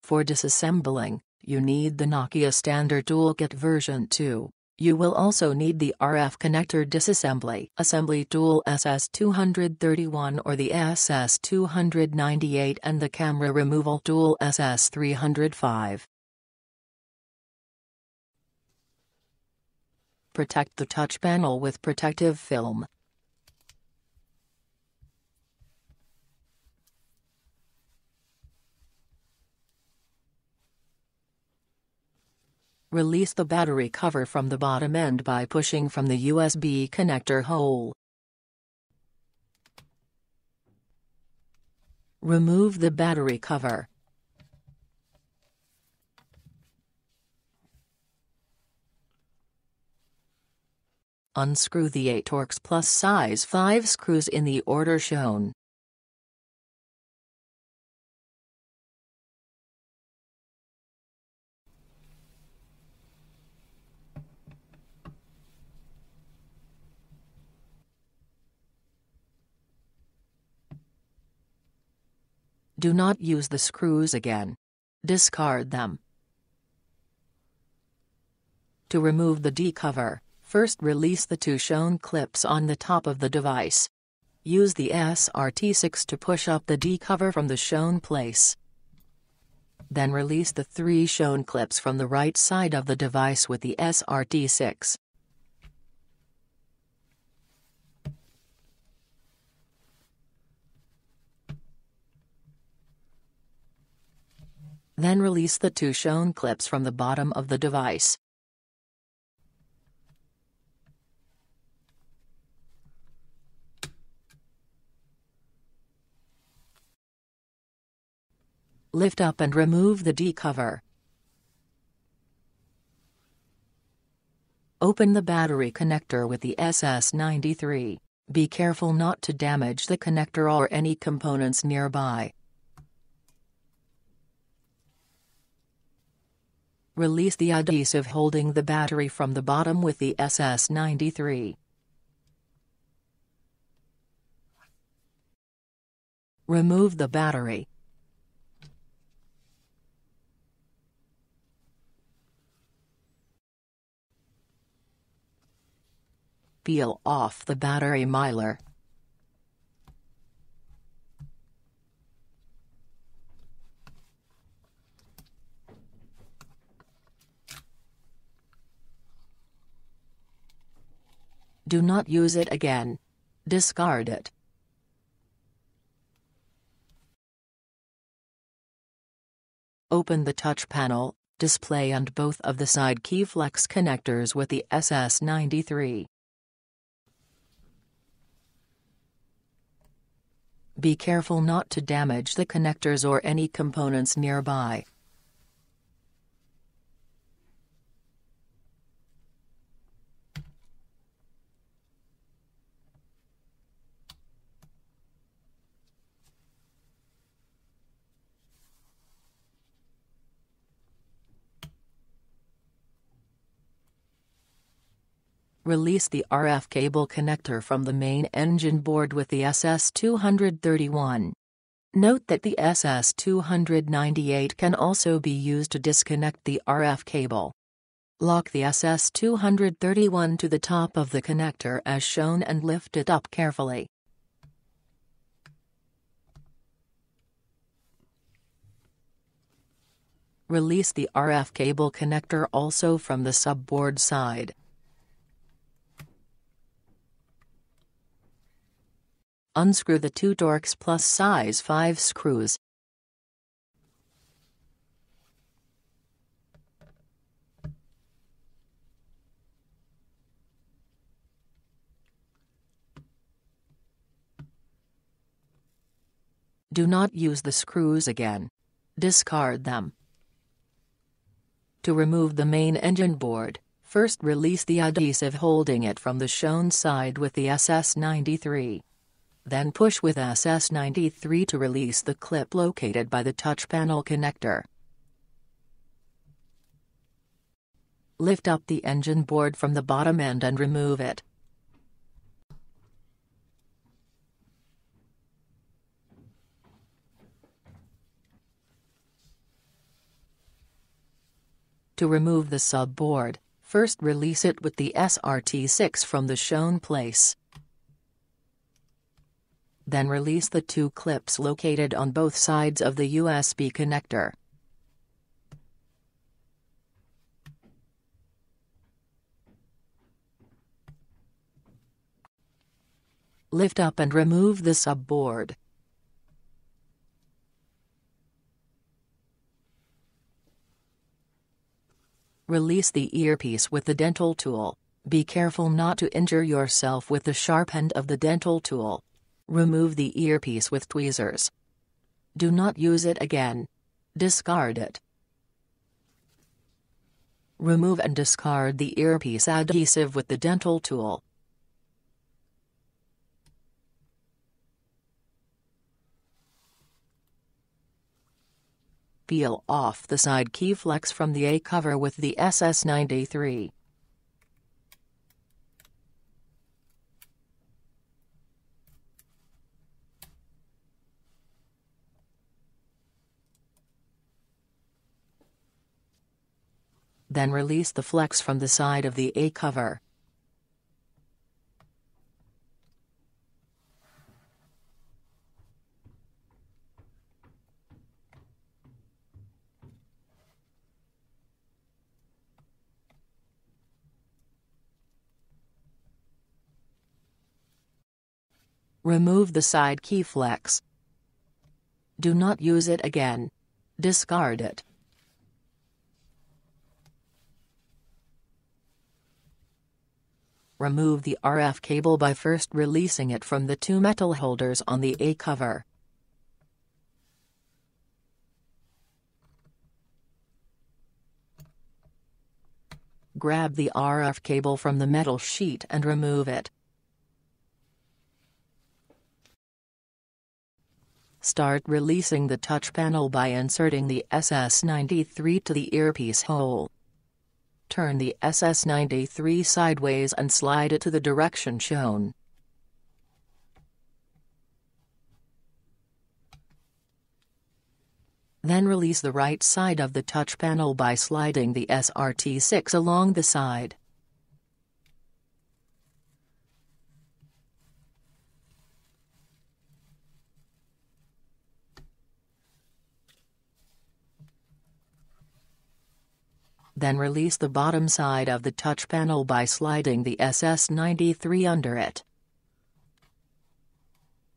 For disassembling, you need the Nokia Standard Toolkit version 2. You will also need the RF connector disassembly assembly tool SS231 or the SS298 and the camera removal tool SS305. Protect the touch panel with protective film. Release the battery cover from the bottom end by pushing from the USB connector hole. Remove the battery cover. Unscrew the 8 Torx Plus size 5 screws in the order shown. Do not use the screws again. Discard them. To remove the D cover, first release the 2 shown clips on the top of the device. Use the SRT6 to push up the D cover from the shown place. Then release the 3 shown clips from the right side of the device with the SRT6. Then release the 2 shown clips from the bottom of the device. Lift up and remove the D cover. Open the battery connector with the SS93. Be careful not to damage the connector or any components nearby. Release the adhesive holding the battery from the bottom with the SS93. Remove the battery. Peel off the battery mylar. Do not use it again. Discard it. Open the touch panel, display and both of the side key flex connectors with the SS93. Be careful not to damage the connectors or any components nearby. Release the RF cable connector from the main engine board with the SS231. Note that the SS298 can also be used to disconnect the RF cable. Lock the SS231 to the top of the connector as shown and lift it up carefully. Release the RF cable connector also from the subboard side. Unscrew the 2 Torx Plus size 5 screws. Do not use the screws again. Discard them. To remove the main engine board, first release the adhesive holding it from the shown side with the SS93. Then push with SS93 to release the clip located by the touch panel connector. Lift up the engine board from the bottom end and remove it. To remove the subboard, first release it with the SRT6 from the shown place. Then release the two clips located on both sides of the USB connector. Lift up and remove the subboard. Release the earpiece with the dental tool. Be careful not to injure yourself with the sharp end of the dental tool. Remove the earpiece with tweezers. Do not use it again. Discard it. Remove and discard the earpiece adhesive with the dental tool. Peel off the side key flex from the A cover with the SS93. Then release the flex from the side of the A cover. Remove the side key flex. Do not use it again. Discard it. Remove the RF cable by first releasing it from the two metal holders on the A cover. Grab the RF cable from the metal sheet and remove it. Start releasing the touch panel by inserting the SS93 to the earpiece hole. Turn the SS93 sideways and slide it to the direction shown. Then release the right side of the touch panel by sliding the SRT6 along the side. Then release the bottom side of the touch panel by sliding the SS93 under it.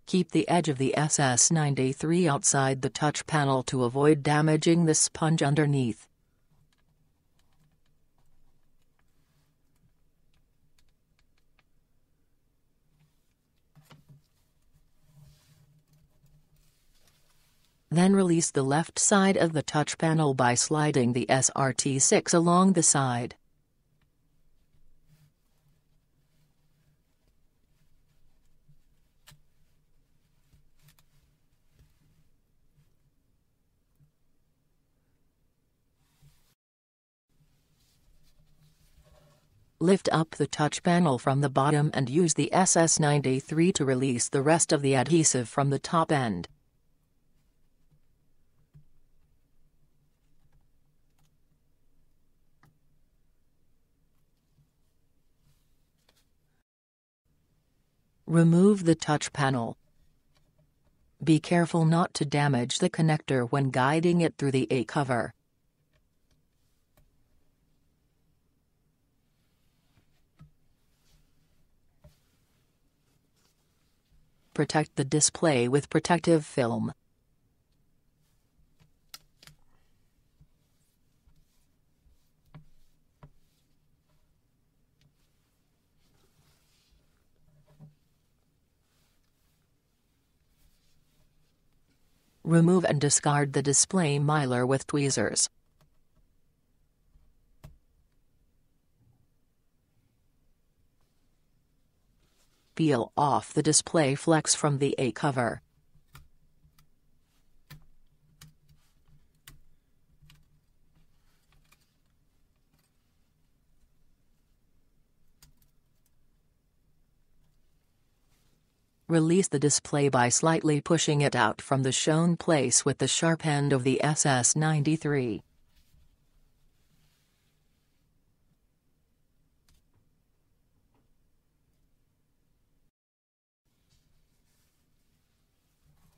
Keep the edge of the SS93 outside the touch panel to avoid damaging the sponge underneath. Then release the left side of the touch panel by sliding the SRT6 along the side. Lift up the touch panel from the bottom and use the SS93 to release the rest of the adhesive from the top end. Remove the touch panel. Be careful not to damage the connector when guiding it through the A cover. Protect the display with protective film. Remove and discard the display mylar with tweezers. Peel off the display flex from the A cover. Release the display by slightly pushing it out from the shown place with the sharp end of the SS93.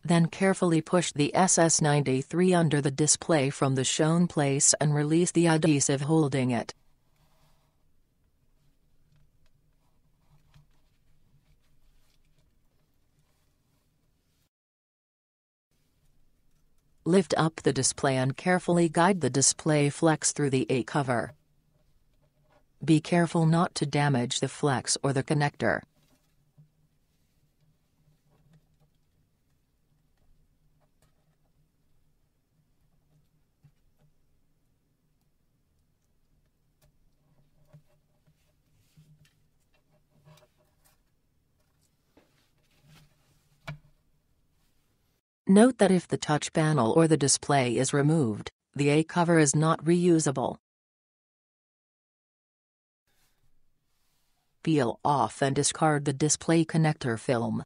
Then carefully push the SS93 under the display from the shown place and release the adhesive holding it. Lift up the display and carefully guide the display flex through the A cover. Be careful not to damage the flex or the connector. Note that if the touch panel or the display is removed, the A cover is not reusable. Peel off and discard the display connector film.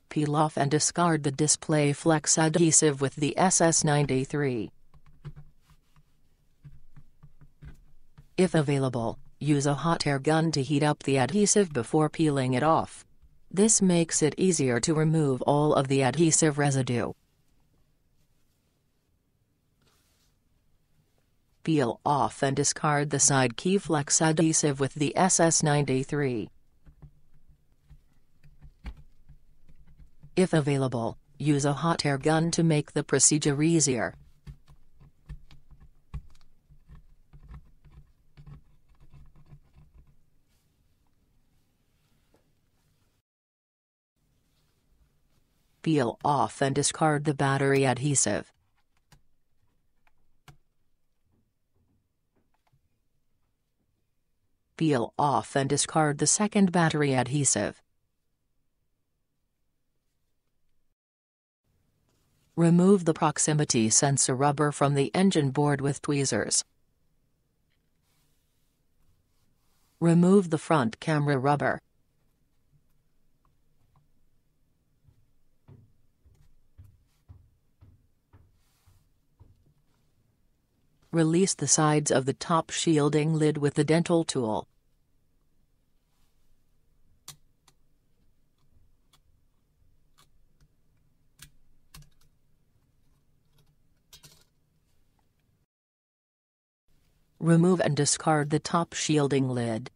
Peel off and discard the display flex adhesive with the SS93. If available, use a hot air gun to heat up the adhesive before peeling it off. This makes it easier to remove all of the adhesive residue. Peel off and discard the side key flex adhesive with the SS93. If available, use a hot air gun to make the procedure easier. Peel off and discard the battery adhesive. Peel off and discard the second battery adhesive. Remove the proximity sensor rubber from the engine board with tweezers. Remove the front camera rubber. Release the sides of the top shielding lid with the dental tool. Remove and discard the top shielding lid.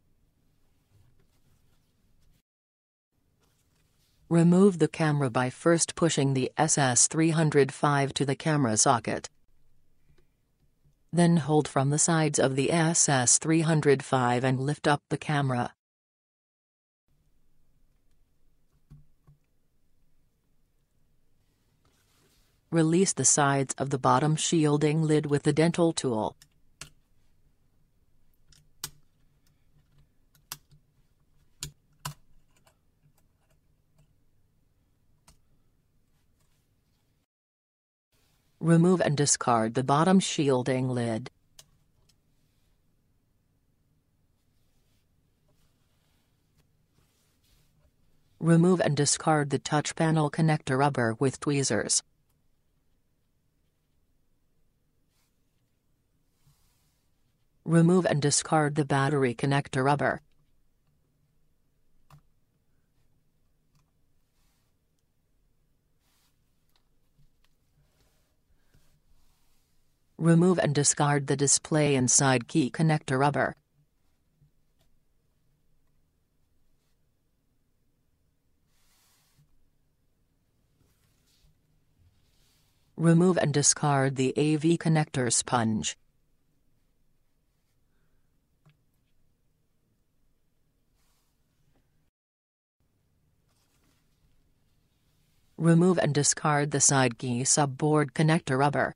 Remove the camera by first pushing the SS305 to the camera socket. Then hold from the sides of the SS305 and lift up the camera. Release the sides of the bottom shielding lid with the dental tool. Remove and discard the bottom shielding lid. Remove and discard the touch panel connector rubber with tweezers. Remove and discard the battery connector rubber. Remove and discard the display and side key connector rubber. Remove and discard the AV connector sponge. Remove and discard the side key subboard connector rubber.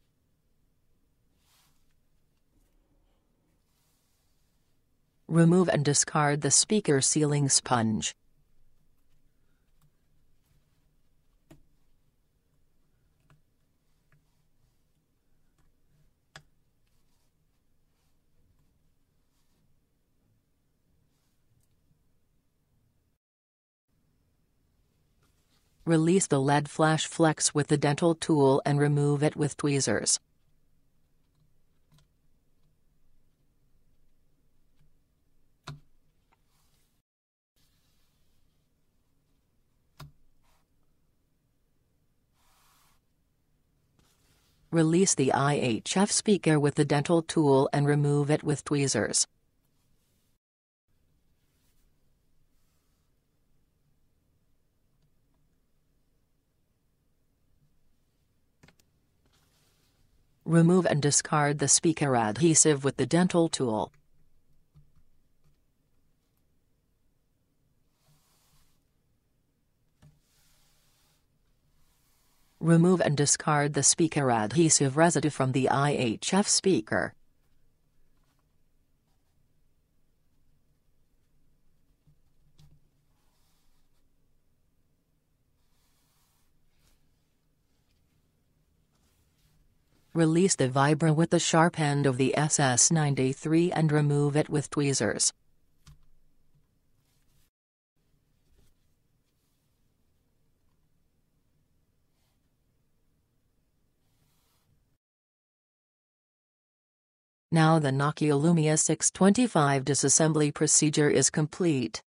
Remove and discard the speaker sealing sponge. Release the LED flash flex with the dental tool and remove it with tweezers. Release the IHF speaker with the dental tool and remove it with tweezers. Remove and discard the speaker adhesive with the dental tool. Remove and discard the speaker adhesive residue from the IHF speaker. Release the vibra with the sharp end of the SS93 and remove it with tweezers. Now the Nokia Lumia 625 disassembly procedure is complete.